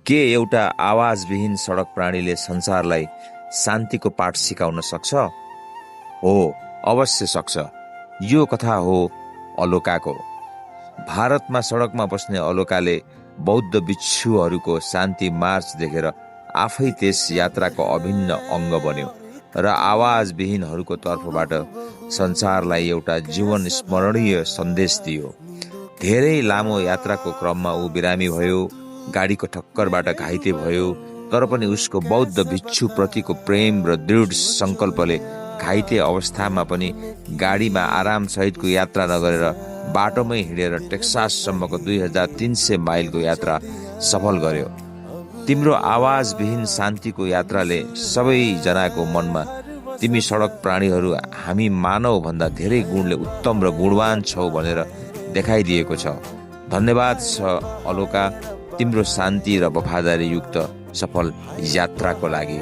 के एउटा आवाजविहीन सडक प्राणीले संसारलाई शान्तिको पाठ सिकाउन सक्छ? हो, अवश्य सक्छ। यो कथा हो अलोकाको। भारतमा सडकमा बस्ने अलोकाले बौद्ध भिक्षुहरूको शान्ति मार्च देखेर आफै त्यस यात्राको अभिन्न अङ्ग बन्यो र आवाजविहीनहरूको तर्फबाट संसारलाई एउटा जीवन स्मरणीय सन्देश दियो। धेरै लामो यात्राको क्रममा ऊ बिरामी भयो, गाडीको ठक्करबाट घाइते भयो, तर पनि उसको बौद्ध भिक्षु प्रतिको प्रेम र दृढ सङ्कल्पले घाइते अवस्थामा पनि गाडीमा आराम सहितको यात्रा नगरेर बाटोमै हिँडेर टेक्साससम्मको 2300 माइलको यात्रा सफल गर्यो। तिम्रो आवाजविहीन शान्तिको यात्राले सबैजनाको मनमा तिमी सडक प्राणीहरू हामी मानव भन्दा धेरै गुणले उत्तम र गुणवान छौ भनेर देखाइदिएको छ। धन्यवाद छ अलोका, तिम्रो शान्ति र वफादारी युक्त सफल यात्राको लागि।